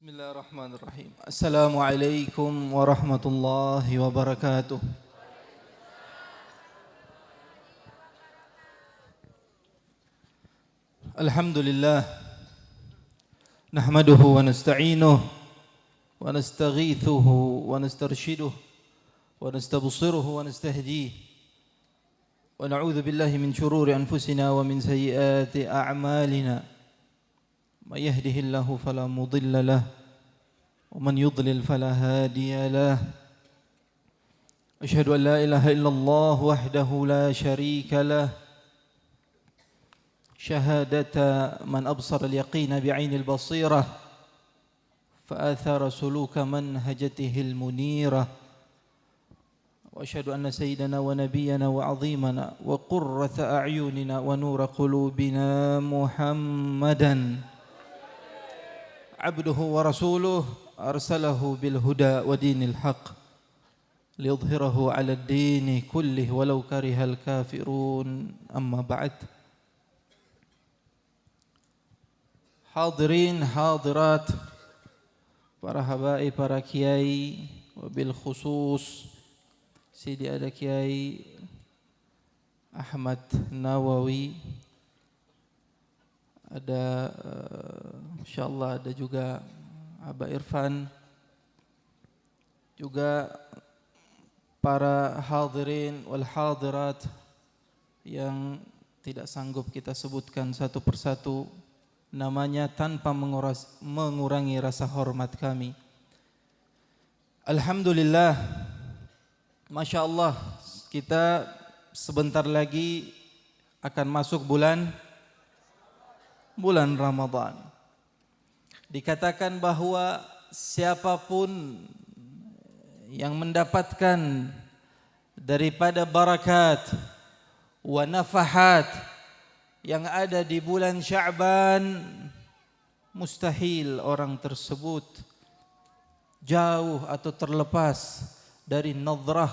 Bismillahirrahmanirrahim. Assalamualaikum warahmatullahi wabarakatuh. Alhamdulillah. Nahmaduhu wa nasta'inuhu wa nastaghithuhu wa nastarshiduhu wa nastabsiruhu wa nastahdihi. Wa na'udzu billahi min shururi anfusina wa min sayyiati a'malina. من يهده الله فلا مضل له ومن يضلل فلا هادي له أشهد أن لا إله إلا الله وحده لا شريك له شهادة من أبصر اليقين بعين البصيرة فآثر سلوك منهجته المنيرة وأشهد أن سيدنا ونبينا وعظيمنا وقرة أعيننا ونور قلوبنا محمدًا عبده ورسوله أرسله بالهدى ودين الحق ليظهره على الدين كله ولو كره الكافرون أما بعد Hadirin hadirat, para habaib, para kiai, wabil khusus Sidi ada Kiai Ahmad Nawawi, ada insyaallah ada juga Aba Irfan, juga para hadirin wal hadirat yang tidak sanggup kita sebutkan satu persatu namanya tanpa mengurangi rasa hormat kami. Alhamdulillah, Masya Allah, kita sebentar lagi akan masuk bulan Ramadan. Dikatakan bahwa siapapun yang mendapatkan daripada barakat wa nafahat yang ada di bulan Sya'ban, mustahil orang tersebut jauh atau terlepas dari nadrah,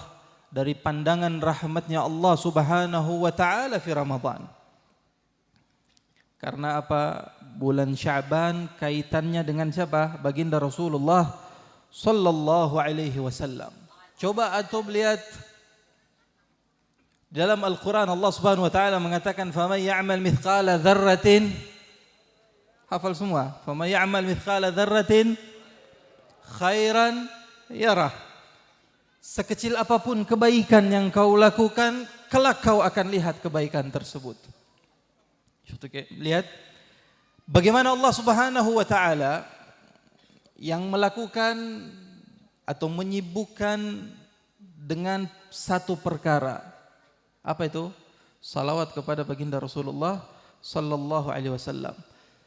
dari pandangan rahmatnya Allah Subhanahu wa ta'ala fi Ramadan. Karena apa? Bulan Sya'ban kaitannya dengan siapa? Baginda Rasulullah sallallahu alaihi wasallam. Coba antum lihat dalam Al-Quran, Allah Subhanahu wa ta'ala mengatakan faman ya'mal mithqala dzarratin, hafal semua, faman ya'mal mithqala dzarratin khairan yarah. Sekecil apapun kebaikan yang kau lakukan, kelak kau akan lihat kebaikan tersebut. Lihat bagaimana Allah Subhanahu wa ta'ala yang melakukan atau menyibukkan dengan satu perkara. Apa itu? Salawat kepada baginda Rasulullah sallallahu alaihi wasallam.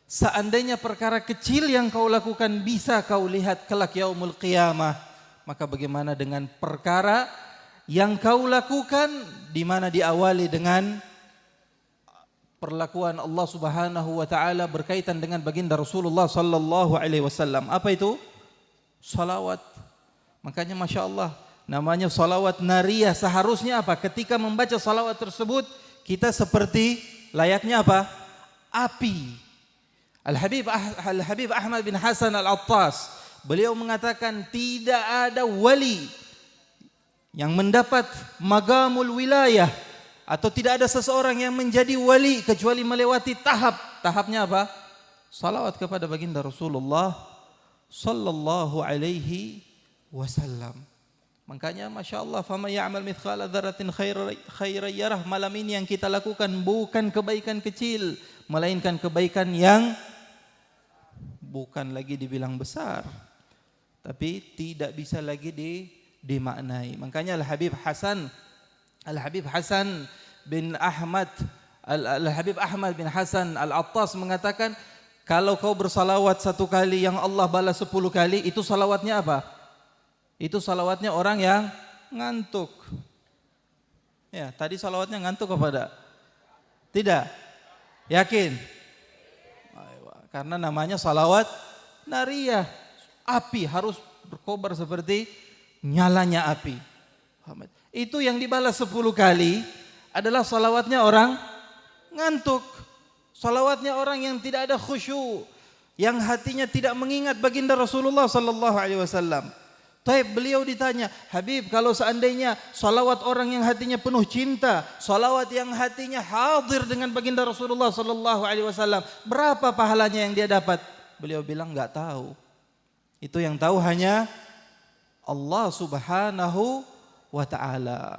Seandainya perkara kecil yang kau lakukan bisa kau lihat kelak yaumul qiyamah, maka bagaimana dengan perkara yang kau lakukan di mana diawali dengan perlakuan Allah Subhanahu wa ta'ala berkaitan dengan baginda Rasulullah sallallahu alaihi wasallam. Apa itu? Salawat. Makanya Masya Allah, namanya salawat nariyah. Seharusnya apa? Ketika membaca salawat tersebut, kita seperti layaknya apa? Api. Al-Habib Ahmad bin Hasan Al-Attas, beliau mengatakan tidak ada wali yang mendapat magamul wilayah, atau tidak ada seseorang yang menjadi wali kecuali melewati tahapnya apa? Salawat kepada baginda Rasulullah sallallahu alaihi wasallam. Makanya Masya Allah, faman ya'mal mithqala dzarratin khairan yarah. Malam ini yang kita lakukan bukan kebaikan kecil, melainkan kebaikan yang bukan lagi dibilang besar, tapi tidak bisa lagi dimaknai. Makanya Al-Habib Hasan bin Ahmad Al-Habib Ahmad bin Hasan Al-Attas mengatakan, kalau kau bersalawat 1 kali yang Allah balas 10 kali, itu salawatnya apa? Itu salawatnya orang yang ngantuk. Ya, tadi salawatnya ngantuk kepada? Tidak? Yakin? Karena namanya salawat nariyah. Api harus berkobar seperti nyalanya api. Itu yang dibalas 10 kali adalah salawatnya orang ngantuk. Salawatnya orang yang tidak ada khusyuk. yang hatinya tidak mengingat baginda Rasulullah sallallahu alaihi wasallam. Taib, beliau ditanya, Habib, kalau seandainya salawat orang yang hatinya penuh cinta, salawat yang hatinya hadir dengan baginda Rasulullah sallallahu alaihi wasallam, berapa pahalanya yang dia dapat? Beliau bilang enggak tahu. Itu yang tahu hanya Allah Subhanahu wa taala.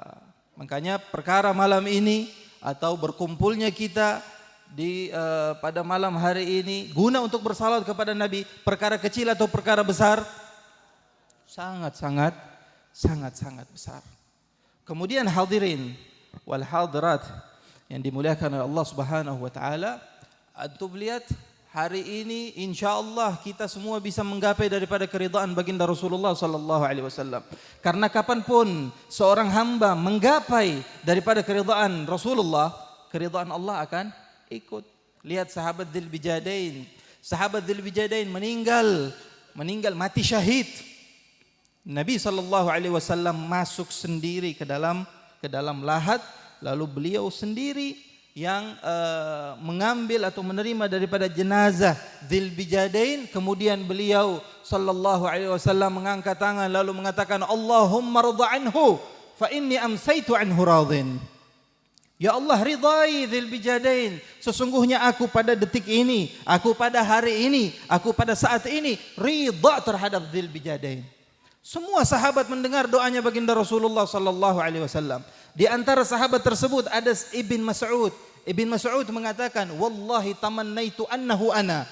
Makanya perkara malam ini atau berkumpulnya kita di pada malam hari ini guna untuk bersalawat kepada Nabi, perkara kecil atau perkara besar? Sangat besar. Kemudian hadirin wal hadirat yang dimuliakan oleh Allah Subhanahu wa taala, antum lihat hari ini insyaallah kita semua bisa menggapai daripada keridhaan baginda Rasulullah sallallahu alaihi wasallam. Karena kapanpun seorang hamba menggapai daripada keridhaan Rasulullah, keridhaan Allah akan ikut. Lihat sahabat Dzul Bijadain. Sahabat Dzul Bijadain meninggal mati syahid. Nabi sallallahu alaihi wasallam masuk sendiri ke dalam lahat, lalu beliau sendiri yang mengambil atau menerima daripada jenazah Dzul Bijadain. Kemudian beliau sallallahu alaihi wasallam mengangkat tangan lalu mengatakan, Allahumma ridha anhu fa inni amsaitu anhu radin. Ya Allah, ridai Dzul Bijadain. Sesungguhnya aku pada detik ini, aku pada hari ini, aku pada saat ini ridha terhadap Dzul Bijadain. Semua sahabat mendengar doanya baginda Rasulullah sallallahu alaihi wasallam. Di antara sahabat tersebut ada Ibn Mas'ud. Ibn Mas'ud mengatakan, "Wallahi tamannaitu annahu ana."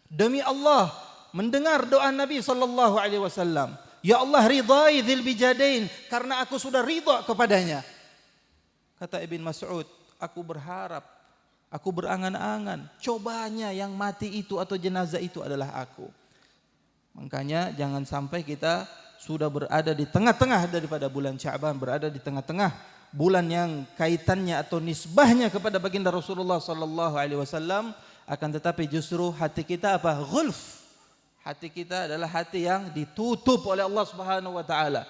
Demi Allah, mendengar doa Nabi sallallahu alaihi wasallam, "Ya Allah, ridai Dzul Bijadain karena aku sudah ridha kepadanya." Kata Ibn Mas'ud, "Aku berharap, aku berangan-angan, cobanya yang mati itu atau jenazah itu adalah aku." Makanya jangan sampai kita sudah berada di tengah-tengah daripada bulan Sya'ban, berada di tengah-tengah bulan yang kaitannya atau nisbahnya kepada baginda Rasulullah sallallahu alaihi wasallam, akan tetapi justru hati kita apa? Ghulf. Hati kita adalah hati yang ditutup oleh Allah Subhanahu wa taala.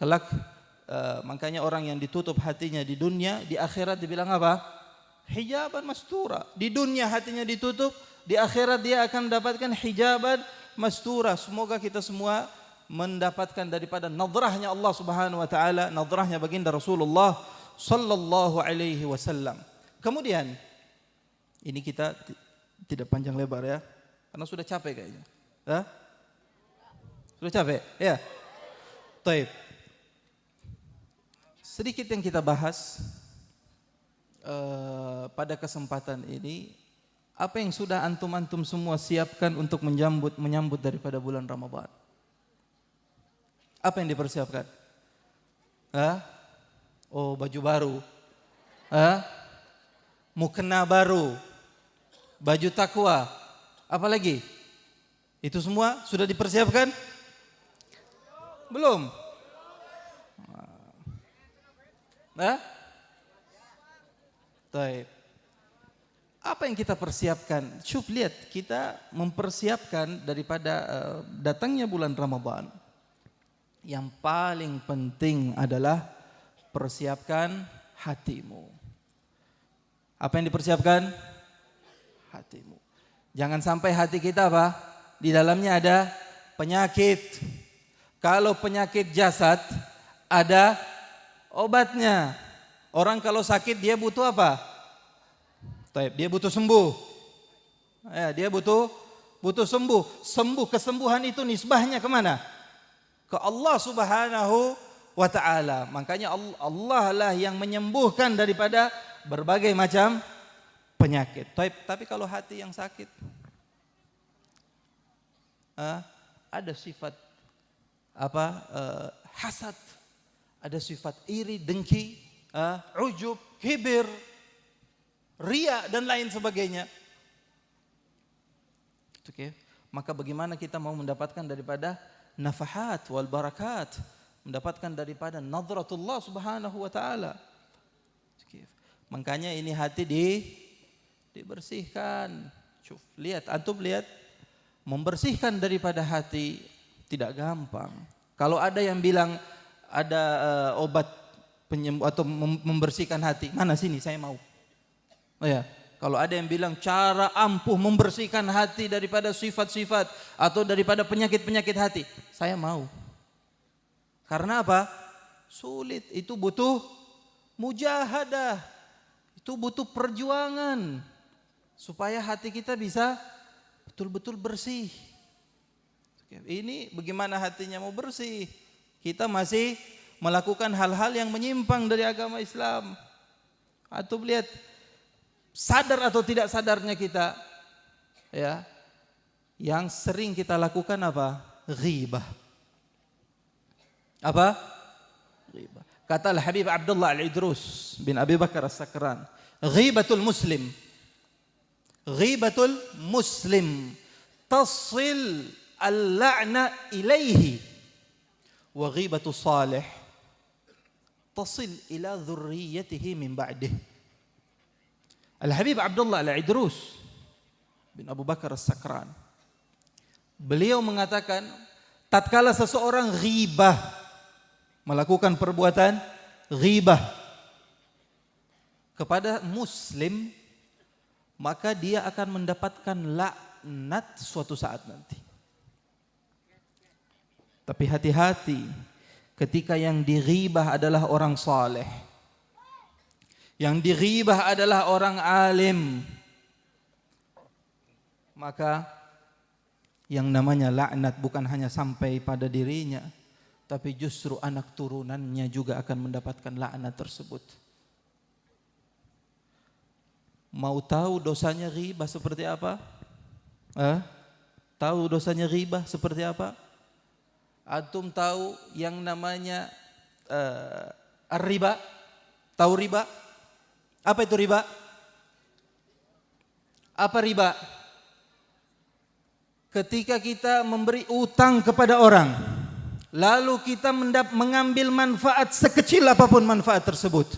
Kelak makanya orang yang ditutup hatinya di dunia, di akhirat dibilang apa? Hijaban mastura. Di dunia hatinya ditutup, di akhirat dia akan mendapatkan hijaban mastura. Semoga kita semua mendapatkan daripada nadrahnya Allah Subhanahu wa taala, nadrahnya baginda Rasulullah sallallahu alaihi wasallam. Kemudian ini kita tidak panjang lebar ya, karena sudah capek kayaknya. Sudah capek? Ya. Baik. Sedikit yang kita bahas pada kesempatan ini, apa yang sudah antum semua siapkan untuk menyambut daripada bulan Ramadan? Apa yang dipersiapkan? Oh, baju baru. Mukena baru. Baju takwa. Apa lagi? Itu semua sudah dipersiapkan? Belum? Baik. Apa yang kita persiapkan? Syuf, lihat, kita mempersiapkan daripada datangnya bulan Ramadan. Yang paling penting adalah persiapkan hatimu. Apa yang dipersiapkan? Hatimu. Jangan sampai hati kita apa? Di dalamnya ada penyakit. Kalau penyakit jasad ada obatnya. Orang kalau sakit dia butuh apa? Dia butuh sembuh. Ya, dia butuh sembuh. Kesembuhan itu nisbahnya kemana? Ke Allah Subhanahu wa taala. Makanya Allah lah yang menyembuhkan daripada berbagai macam penyakit. Tapi kalau hati yang sakit, ada sifat hasad, ada sifat iri, dengki, ujub, kibir, ria dan lain sebagainya. Oke, maka bagaimana kita mau mendapatkan daripada nafahat wal barakat, mendapatkan daripada nadratullah Subhanahu wa taala. Makanya ini hati dibersihkan. Lihat, antum lihat, membersihkan daripada hati tidak gampang. Kalau ada yang bilang ada obat penyembuh atau membersihkan hati, mana sini saya mau. Oh ya, Kalau ada yang bilang cara ampuh membersihkan hati daripada sifat-sifat atau daripada penyakit-penyakit hati, saya mau. Karena apa? Sulit, itu butuh mujahadah, itu butuh perjuangan supaya hati kita bisa betul-betul bersih. Ini bagaimana hatinya mau bersih? Kita masih melakukan hal-hal yang menyimpang dari agama Islam. Atau lihat, sadar atau tidak sadarnya kita, ya, yang sering kita lakukan apa? Ghibah. Apa? Ghibah. Kata Al-Habib Abdullah Al-Idrus bin Abi Bakar As-Sakran, ghibatul muslim, ghibatul muslim tasil al-la'na ilaihi, wa ghibatu salih tasil ila dhurriyyatihi min ba'dih. Al-Habib Abdullah Al-Idrus bin Abu Bakar As-Sakran, beliau mengatakan, tatkala seseorang ghibah, melakukan perbuatan ghibah kepada muslim, maka dia akan mendapatkan laknat suatu saat nanti. Tapi hati-hati ketika yang dighibah adalah orang saleh, yang dighibah adalah orang alim, maka yang namanya laknat bukan hanya sampai pada dirinya, tapi justru anak turunannya juga akan mendapatkan laknat tersebut. Mau tahu dosanya ghibah seperti apa? Tahu dosanya ghibah seperti apa? Antum tahu yang namanya riba? Tahu riba? Apa itu riba? Apa riba? Ketika kita memberi utang kepada orang, lalu kita mengambil manfaat sekecil apapun manfaat tersebut,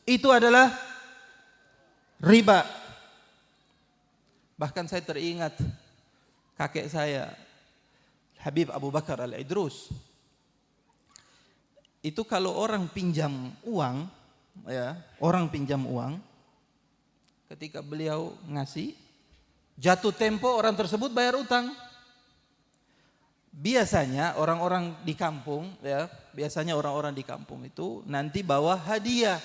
itu adalah riba. Bahkan saya teringat kakek saya, Habib Abu Bakar Al-Idrus. Itu kalau orang pinjam uang, ya, orang pinjam uang, ketika beliau ngasih, jatuh tempo orang tersebut bayar utang. Biasanya orang-orang di kampung, ya, biasanya orang-orang di kampung itu nanti bawa hadiah.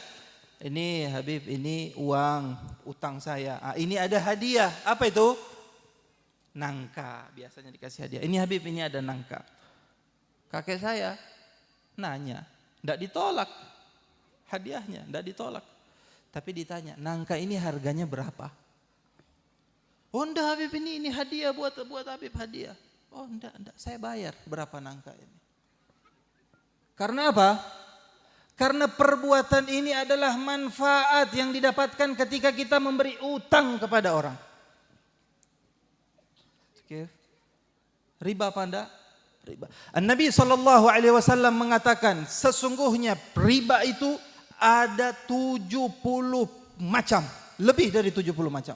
Ini Habib, ini uang utang saya. Ini ada hadiah. Apa itu? Nangka. Biasanya dikasih hadiah. Ini Habib, ini ada nangka. Kakek saya nanya, enggak ditolak hadiahnya, enggak ditolak. Tapi ditanya, nangka ini harganya berapa? Oh enggak Habib, ini hadiah buat Habib, hadiah. Oh enggak, saya bayar. Berapa nangka ini? Karena apa? Karena perbuatan ini adalah manfaat yang didapatkan ketika kita memberi utang kepada orang. Riba apa enggak? Riba. An-Nabi SAW mengatakan, sesungguhnya riba itu ada 70 macam. Lebih dari 70 macam.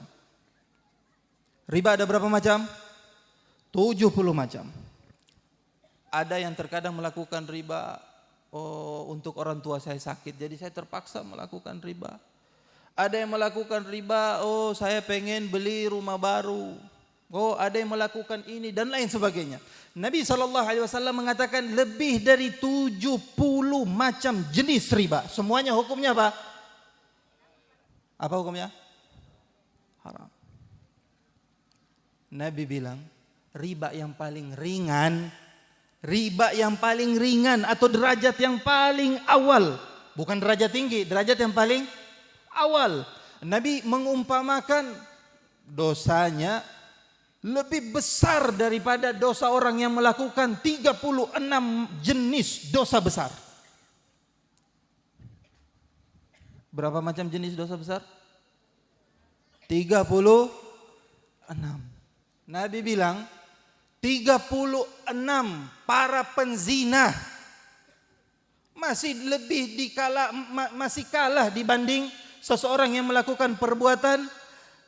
Riba ada berapa macam? 70 macam. Ada yang terkadang melakukan riba, oh untuk orang tua saya sakit, jadi saya terpaksa melakukan riba. Ada yang melakukan riba, oh saya pengen beli rumah baru. Oh ada yang melakukan ini dan lain sebagainya. Nabi SAW mengatakan lebih dari 70 macam jenis riba. Semuanya hukumnya apa? Apa hukumnya? Haram. Nabi bilang, riba yang paling ringan, riba yang paling ringan atau derajat yang paling awal, bukan derajat tinggi, derajat yang paling awal. Nabi mengumpamakan dosanya lebih besar daripada dosa orang yang melakukan 36 jenis dosa besar. Berapa macam jenis dosa besar? 36. Nabi bilang 36 para penzina masih kalah dibanding seseorang yang melakukan perbuatan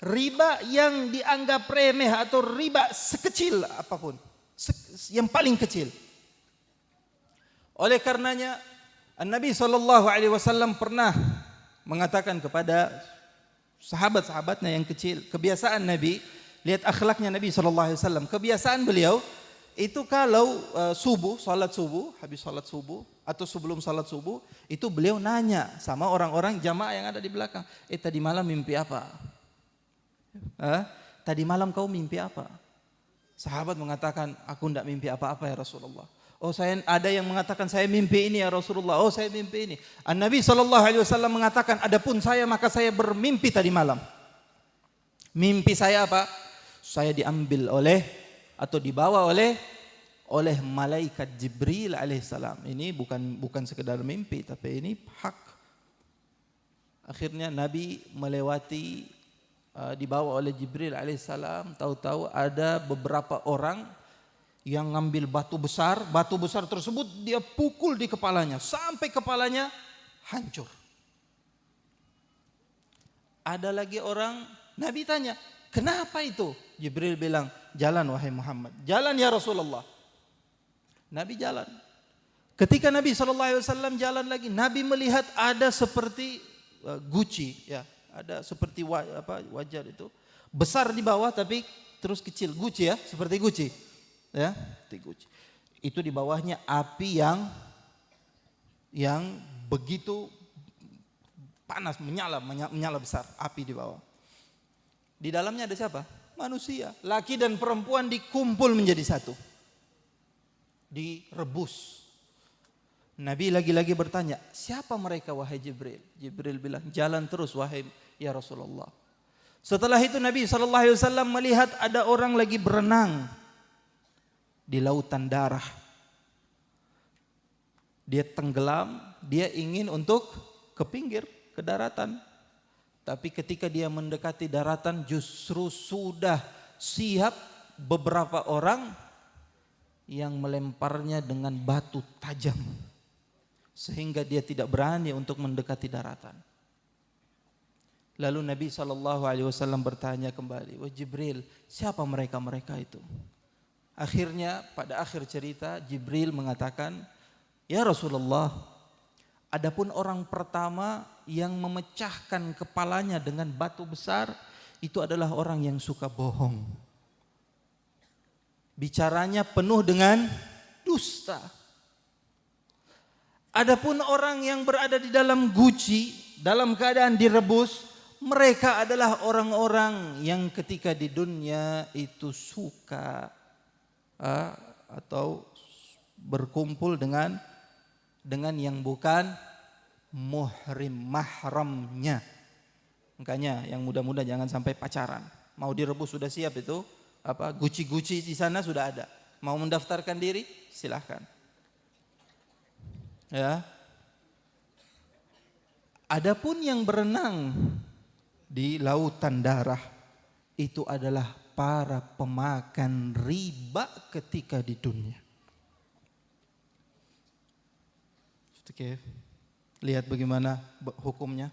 riba yang dianggap remeh atau riba sekecil apapun, yang paling kecil. Oleh karenanya Nabi SAW pernah mengatakan kepada sahabat-sahabatnya yang kecil. Kebiasaan Nabi, lihat akhlaknya Nabi SAW. Kebiasaan beliau itu kalau salat subuh, habis salat subuh atau sebelum salat subuh, itu beliau nanya sama orang-orang jamaah yang ada di belakang. Tadi malam mimpi apa? Tadi malam kau mimpi apa? Sahabat mengatakan, aku tidak mimpi apa-apa ya Rasulullah. Ada yang mengatakan saya mimpi ini ya Rasulullah. Saya mimpi ini. Nabi SAW mengatakan, adapun saya maka saya bermimpi tadi malam. Mimpi saya apa? Saya diambil atau dibawa oleh malaikat Jibril alaihissalam. Ini bukan sekedar mimpi, tapi ini hak. Akhirnya Nabi melewati, dibawa oleh Jibril alaihissalam. Tahu-tahu ada beberapa orang yang ngambil batu besar tersebut dia pukul di kepalanya sampai kepalanya hancur. Ada lagi orang, Nabi tanya, kenapa itu? Jibril bilang, jalan wahai Muhammad. Jalan ya Rasulullah. Nabi jalan. Ketika Nabi SAW jalan lagi, Nabi melihat ada seperti guci, ya, ada seperti wajar itu besar di bawah tapi terus kecil, guci ya, seperti guci. Ya, itu di bawahnya api yang begitu panas, menyala besar, api di bawah. Di dalamnya ada siapa? Manusia, laki dan perempuan dikumpul menjadi satu, direbus. Nabi lagi-lagi bertanya, siapa mereka wahai Jibril? Jibril bilang, jalan terus wahai ya Rasulullah. Setelah itu Nabi SAW melihat ada orang lagi berenang di lautan darah. Dia tenggelam, dia ingin untuk ke pinggir, ke daratan. Tapi ketika dia mendekati daratan justru sudah siap beberapa orang yang melemparnya dengan batu tajam. Sehingga dia tidak berani untuk mendekati daratan. Lalu Nabi SAW bertanya kembali, wah Jibril, siapa mereka itu? Akhirnya pada akhir cerita Jibril mengatakan, ya Rasulullah, adapun orang pertama yang memecahkan kepalanya dengan batu besar itu adalah orang yang suka bohong. Bicaranya penuh dengan dusta. Adapun orang yang berada di dalam guci, dalam keadaan direbus, mereka adalah orang-orang yang ketika di dunia itu suka atau berkumpul dengan yang bukan mahramnya. Makanya yang muda-muda jangan sampai pacaran. Mau direbus sudah siap itu, guci-guci di sana sudah ada. Mau mendaftarkan diri, silahkan. Ya. Adapun yang berenang di lautan darah itu adalah para pemakan riba ketika di dunia. Oke. Lihat bagaimana hukumnya.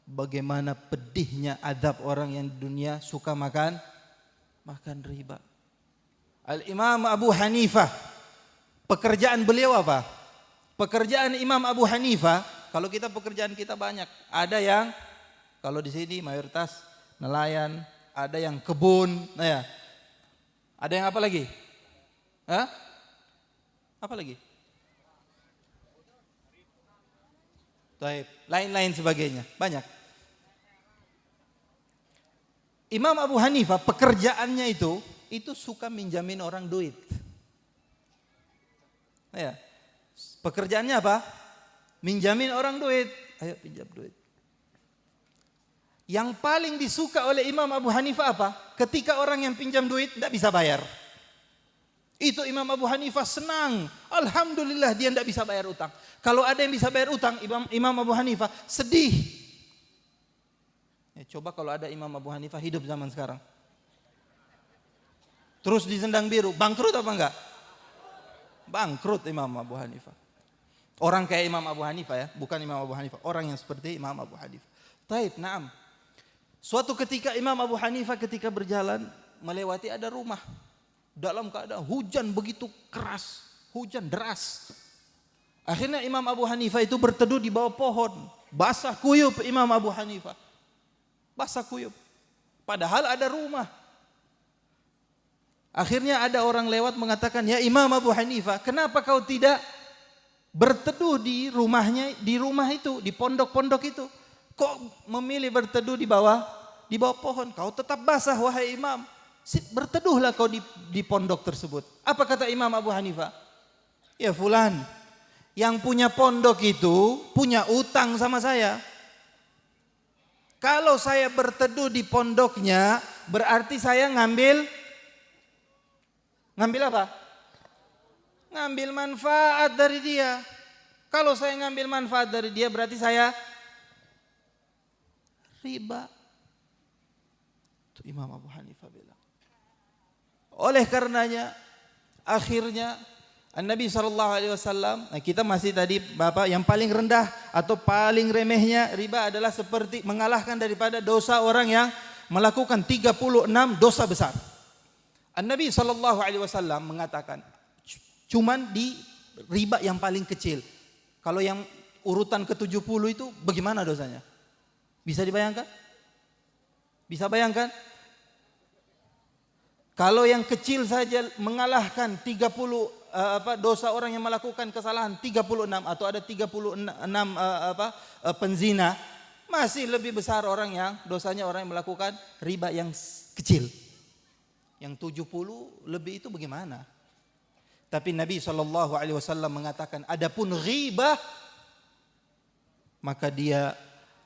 Bagaimana pedihnya adab orang yang di dunia suka makan riba. Al-Imam Abu Hanifah, pekerjaan beliau apa? Pekerjaan Imam Abu Hanifah, kalau pekerjaan kita banyak. Ada yang kalau di sini mayoritas nelayan, ada yang kebun, ya. Ada yang apa lagi? Apa lagi? Lain-lain sebagainya, banyak. Imam Abu Hanifah pekerjaannya itu suka minjamin orang duit. Ya. Pekerjaannya apa? Minjamin orang duit. Ayo pinjam duit. Yang paling disuka oleh Imam Abu Hanifah apa? Ketika orang yang pinjam duit tidak bisa bayar. Itu Imam Abu Hanifah senang. Alhamdulillah dia tidak bisa bayar utang. Kalau ada yang bisa bayar utang, Imam Abu Hanifah sedih. Coba kalau ada Imam Abu Hanifah hidup zaman sekarang. Terus di sendang biru, bangkrut apa enggak? Bangkrut Imam Abu Hanifah. Orang kayak Imam Abu Hanifah ya, bukan Imam Abu Hanifah. Orang yang seperti Imam Abu Hanifah. Taib, naam. Suatu ketika Imam Abu Hanifah ketika berjalan melewati ada rumah. Dalam keadaan hujan begitu keras, hujan deras. Akhirnya Imam Abu Hanifah itu berteduh di bawah pohon. Basah kuyup Imam Abu Hanifah. basah kuyup. Padahal ada rumah. Akhirnya ada orang lewat mengatakan, "Ya Imam Abu Hanifah, kenapa kau tidak berteduh di rumahnya, di rumah itu, di pondok-pondok itu? Kok memilih berteduh di bawah pohon? Kau tetap basah wahai Imam. Berteduhlah kau di pondok tersebut." Apa kata Imam Abu Hanifah? "Ya fulan, yang punya pondok itu punya utang sama saya. Kalau saya berteduh di pondoknya, berarti saya ngambil apa? Ngambil manfaat dari dia. Kalau saya ngambil manfaat dari dia, berarti saya riba." Itu Imam Abu Hanifah bilang. Oleh karenanya, akhirnya Nabi SAW, kita masih tadi Bapak, yang paling rendah atau paling remehnya riba adalah seperti mengalahkan daripada dosa orang yang melakukan 36 dosa besar. Nabi SAW mengatakan cuman di riba yang paling kecil. Kalau yang urutan ke-70 itu bagaimana dosanya? Bisa dibayangkan? Bisa bayangkan? Kalau yang kecil saja mengalahkan 30 dosa orang yang melakukan kesalahan 36 atau ada 36 penzina, masih lebih besar orang yang dosanya orang yang melakukan riba yang kecil. Yang 70 lebih itu bagaimana? Tapi Nabi SAW mengatakan, adapun ghibah, maka dia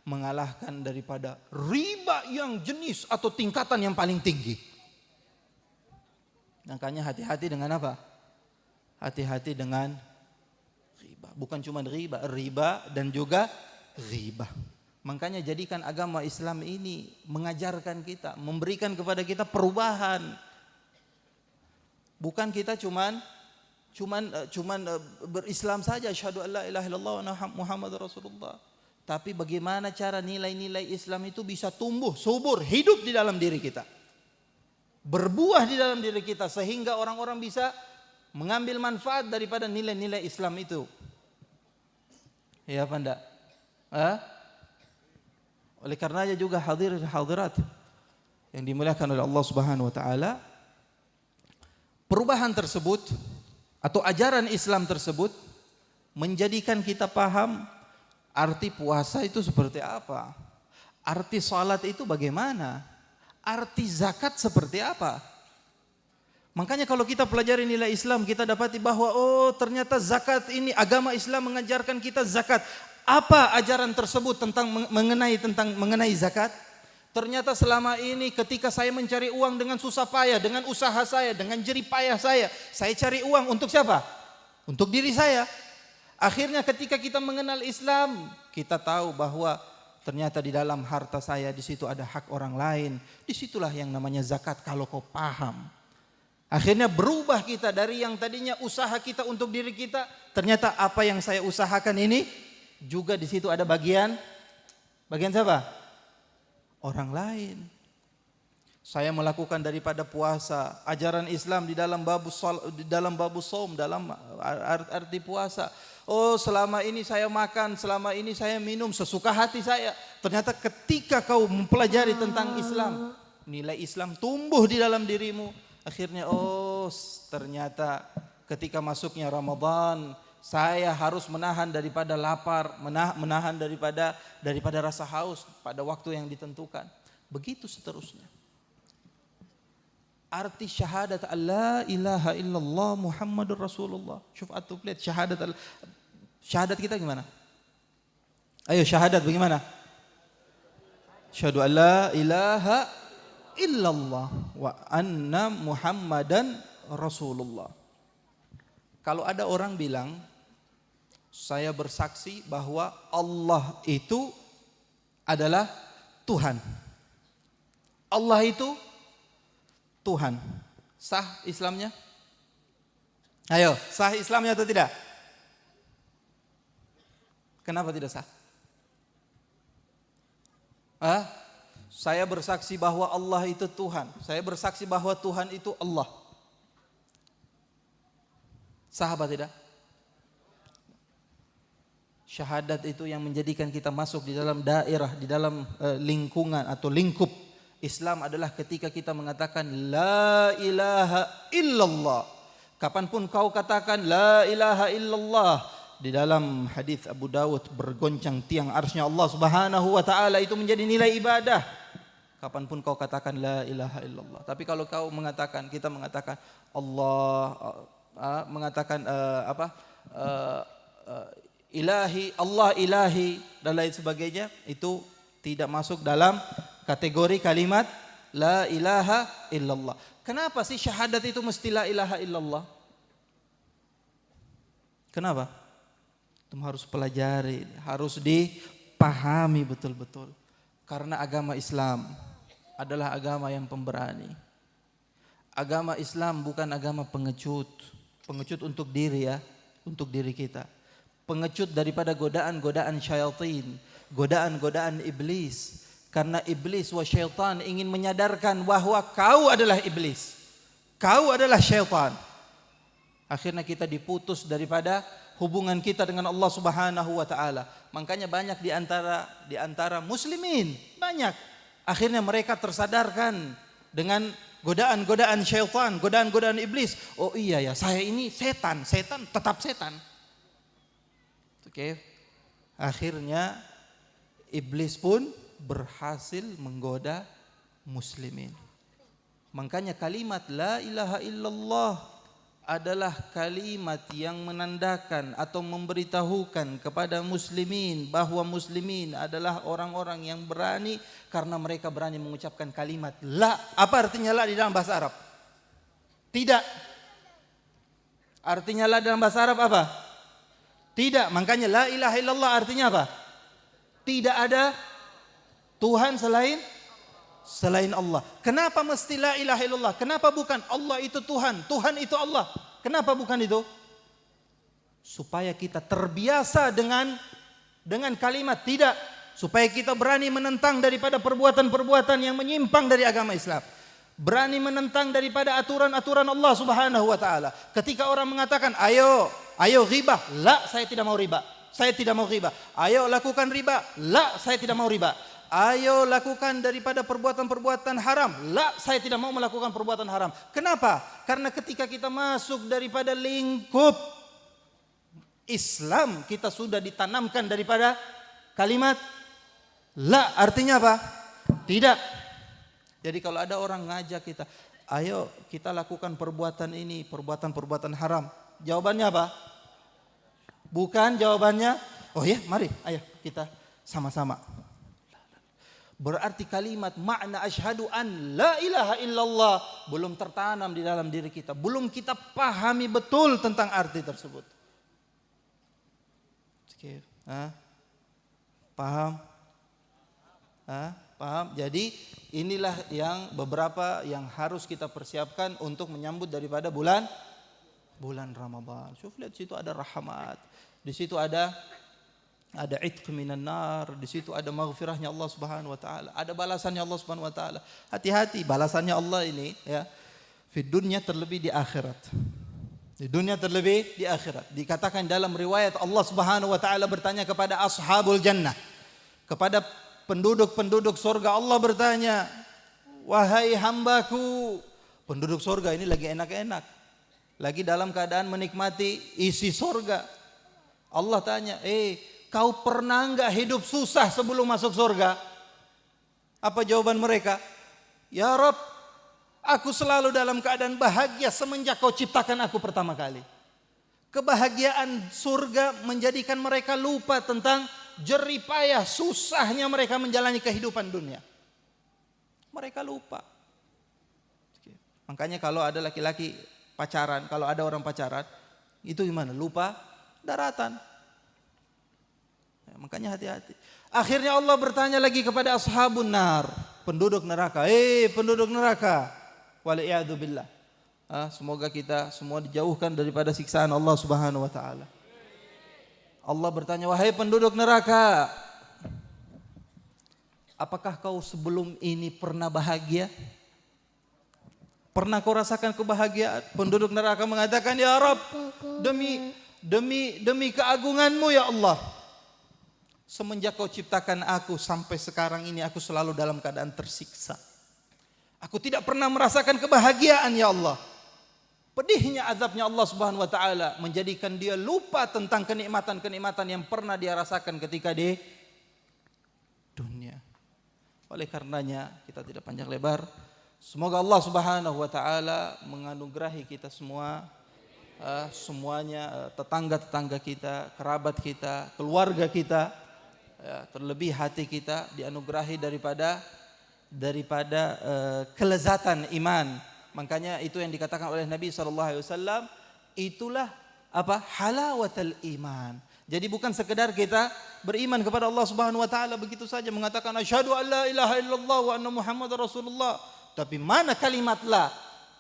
mengalahkan daripada riba yang jenis atau tingkatan yang paling tinggi. Makanya hati-hati dengan apa? Hati-hati dengan riba. Bukan cuma riba dan juga ghibah. Makanya jadikan agama Islam ini mengajarkan kita, memberikan kepada kita perubahan. Bukan kita cuman berislam saja, asyhadu an la ilaha illallah wa Muhammadur Rasulullah. Tapi bagaimana cara nilai-nilai Islam itu bisa tumbuh, subur, hidup di dalam diri kita. Berbuah di dalam diri kita sehingga orang-orang bisa mengambil manfaat daripada nilai-nilai Islam itu. Ya apa enggak? Oleh karenanya juga hadirin hadirat yang dimuliakan oleh Allah Subhanahu wa taala, perubahan tersebut atau ajaran Islam tersebut menjadikan kita paham arti puasa itu seperti apa, arti salat itu bagaimana, arti zakat seperti apa. Makanya kalau kita pelajari nilai Islam, kita dapati bahwa ternyata zakat ini, agama Islam mengajarkan kita zakat. Apa ajaran tersebut mengenai zakat? Ternyata selama ini ketika saya mencari uang dengan susah payah, dengan usaha saya, dengan jerih payah saya cari uang untuk siapa? Untuk diri saya. Akhirnya ketika kita mengenal Islam, kita tahu bahwa ternyata di dalam harta saya di situ ada hak orang lain. Disitulah yang namanya zakat kalau kau paham. Akhirnya berubah kita dari yang tadinya usaha kita untuk diri kita, ternyata apa yang saya usahakan ini juga di situ ada bagian siapa? Orang lain. Saya melakukan daripada puasa, ajaran Islam di dalam babu saum, dalam arti puasa. Selama ini saya makan, selama ini saya minum sesuka hati saya. Ternyata ketika kau mempelajari tentang Islam, nilai Islam tumbuh di dalam dirimu. Akhirnya ternyata ketika masuknya Ramadan, saya harus menahan daripada lapar, menahan daripada rasa haus pada waktu yang ditentukan. Begitu seterusnya. Arti syahadat la ilaha illallah Muhammadur Rasulullah. Syuf'atu lihat syahadat kita gimana? Ayo syahadat bagaimana? Syahadu an la ilaha illallah wa anna Muhammadan Rasulullah. Kalau ada orang bilang, saya bersaksi bahwa Allah itu adalah Tuhan. Allah itu Tuhan. Sah Islamnya? Ayo, sah Islamnya atau tidak? Kenapa tidak sah? Saya bersaksi bahwa Allah itu Tuhan. Saya bersaksi bahwa Tuhan itu Allah. Sah apa tidak? Syahadat itu yang menjadikan kita masuk di dalam daerah, di dalam lingkungan atau lingkup Islam adalah ketika kita mengatakan la ilaha illallah. Kapanpun kau katakan la ilaha illallah, di dalam hadis Abu Dawud bergoncang tiang arsy-Nya Allah Subhanahu wa taala, itu menjadi nilai ibadah. Kapanpun kau katakan la ilaha illallah. Tapi kalau kau mengatakan, kita mengatakan Allah, mengatakan ilahi, Allah ilahi dan lain sebagainya, itu tidak masuk dalam kategori kalimat la ilaha illallah. Kenapa sih syahadat itu mesti la ilaha illallah? Kenapa? Itu harus pelajari, harus dipahami betul-betul. Karena agama Islam adalah agama yang pemberani. Agama Islam bukan agama pengecut. Pengecut untuk diri ya, untuk diri kita. Pengecut daripada godaan-godaan syaitan, godaan-godaan iblis. Karena iblis wa syaitan ingin menyadarkan bahwa kau adalah iblis, kau adalah syaitan. Akhirnya kita diputus daripada hubungan kita dengan Allah Subhanahu wa taala. Makanya banyak di antara muslimin, banyak akhirnya mereka tersadarkan dengan godaan-godaan syaitan, godaan-godaan iblis. Oh iya ya, saya ini setan tetap setan. Oke. Akhirnya iblis pun berhasil menggoda muslimin. Makanya kalimat la ilaha illallah adalah kalimat yang menandakan atau memberitahukan kepada muslimin bahwa muslimin adalah orang-orang yang berani karena mereka berani mengucapkan kalimat la. Apa artinya la di dalam bahasa Arab? Tidak. Artinya la dalam bahasa Arab apa? Tidak. Makanya la ilaha illallah artinya apa? Tidak ada Tuhan selain Allah. Kenapa mesti la ilaha illallah? Kenapa bukan Allah itu Tuhan, Tuhan itu Allah? Kenapa bukan itu? Supaya kita terbiasa dengan kalimat tidak, supaya kita berani menentang daripada perbuatan-perbuatan yang menyimpang dari agama Islam. Berani menentang daripada aturan-aturan Allah Subhanahu wa taala. Ketika orang mengatakan, "Ayo ghibah." La, saya tidak mau riba. Saya tidak mau riba. Ayo lakukan riba. La, saya tidak mau riba. Ayo lakukan daripada perbuatan-perbuatan haram. La, saya tidak mau melakukan perbuatan haram. Kenapa? Karena ketika kita masuk daripada lingkup Islam, kita sudah ditanamkan daripada kalimat la. Artinya apa? Tidak. Jadi kalau ada orang ngajak kita, ayo kita lakukan perbuatan ini, perbuatan-perbuatan haram. Jawabannya apa? Bukan jawabannya, oh ya mari, ayo kita sama-sama. Berarti kalimat makna asyhadu an la ilaha illallah belum tertanam di dalam diri kita. Belum kita pahami betul tentang arti tersebut. Oke, paham? Paham? Jadi inilah yang beberapa yang harus kita persiapkan untuk menyambut daripada bulan Ramadan. Syuf, lihat situ ada rahmat. Di situ ada itq minan nar, di situ ada maghfirahnya Allah Subhanahu wa taala, ada balasannya Allah Subhanahu wa taala. Hati-hati, balasannya Allah ini ya, di dunia terlebih di akhirat. Di dunia terlebih di akhirat. Dikatakan dalam riwayat Allah Subhanahu wa taala bertanya kepada ashabul jannah, kepada penduduk-penduduk surga, Allah bertanya, "Wahai hambaku," penduduk surga ini lagi enak-enak, lagi dalam keadaan menikmati isi surga. Allah tanya, kau pernah enggak hidup susah sebelum masuk surga? Apa jawaban mereka? Ya Rabb, aku selalu dalam keadaan bahagia semenjak kau ciptakan aku pertama kali. Kebahagiaan surga menjadikan mereka lupa tentang jerih payah susahnya mereka menjalani kehidupan dunia. Mereka lupa. Makanya kalau ada laki-laki pacaran, kalau ada orang pacaran, itu gimana? Lupa daratan. Ya, makanya hati-hati. Akhirnya Allah bertanya lagi kepada ashabun nar, penduduk neraka. Penduduk neraka, waliyadu billah. Semoga kita semua dijauhkan daripada siksaan Allah Subhanahu wa taala. Allah bertanya, wahai penduduk neraka, apakah kau sebelum ini pernah bahagia? Pernah kau rasakan kebahagiaan? Penduduk neraka mengatakan, ya Rabb, demi keagunganmu ya Allah, Semenjak kau ciptakan aku sampai sekarang ini aku selalu dalam keadaan tersiksa. Aku tidak pernah merasakan kebahagiaan ya Allah. Pedihnya azabnya Allah Subhanahu wa taala menjadikan dia lupa tentang kenikmatan-kenikmatan yang pernah dia rasakan ketika di dunia. Oleh karenanya kita tidak panjang lebar. Semoga Allah Subhanahu wa taala menganugerahi kita semua, semuanya, tetangga-tetangga kita, kerabat kita, keluarga kita, terlebih hati kita dianugerahi daripada kelezatan iman. Makanya itu yang dikatakan oleh Nabi SAW, itulah apa? Halawatul iman. Jadi bukan sekedar kita beriman kepada Allah Subhanahu wa taala begitu saja mengatakan asyhadu an la ilaha illallah wa anna muhammadar rasulullah. Tapi mana kalimat la?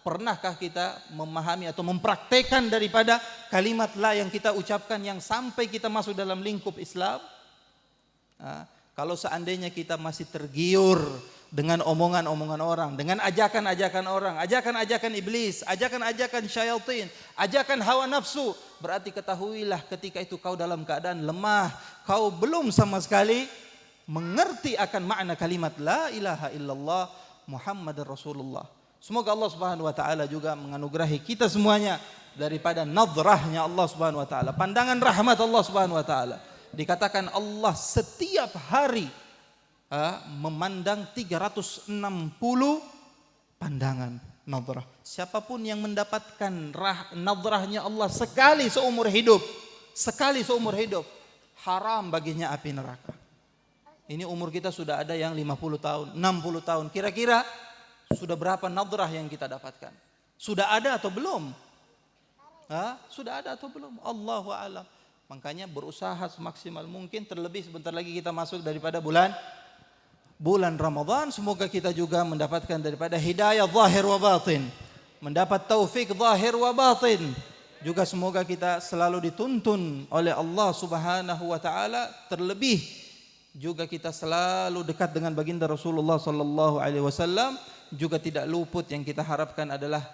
Pernahkah kita memahami atau mempraktekkan daripada kalimat la yang kita ucapkan yang sampai kita masuk dalam lingkup Islam? Kalau seandainya kita masih tergiur dengan omongan-omongan orang, dengan ajakan-ajakan orang, ajakan-ajakan iblis, ajakan-ajakan syaitan, ajakan hawa nafsu, berarti ketahuilah ketika itu kau dalam keadaan lemah, kau belum sama sekali mengerti akan makna kalimat la ilaha illallah Muhammadar Rasulullah. Semoga Allah Subhanahu wa taala juga menganugerahi kita semuanya daripada nadrahnya Allah Subhanahu wa taala, pandangan rahmat Allah Subhanahu wa taala. Dikatakan Allah setiap hari memandang 360 pandangan nadrah. Siapapun yang mendapatkan nadrahnya Allah sekali seumur hidup, haram baginya api neraka. Ini umur kita sudah ada yang 50 tahun, 60 tahun. Kira-kira sudah berapa nadrah yang kita dapatkan? Sudah ada atau belum? Sudah ada atau belum? Allahu a'lam. Makanya berusaha semaksimal mungkin, terlebih sebentar lagi kita masuk daripada bulan Ramadan. Semoga kita juga mendapatkan daripada hidayah zahir wa batin, mendapat taufik zahir wa batin. Juga semoga kita selalu dituntun oleh Allah Subhanahu wa taala, terlebih juga kita selalu dekat dengan baginda Rasulullah sallallahu alaihi wasallam. Juga tidak luput yang kita harapkan adalah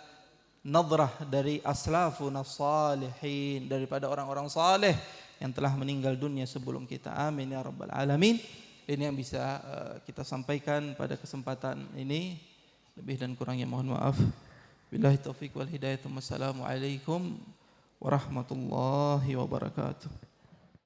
nadrah dari aslafun salihin, daripada orang-orang saleh yang telah meninggal dunia sebelum kita. Amin ya rabbal alamin. Ini yang bisa kita sampaikan pada kesempatan ini. Lebih dan kurangnya mohon maaf. Billahi taufiq wal hidayah. Wassalamualaikum warahmatullahi wabarakatuh.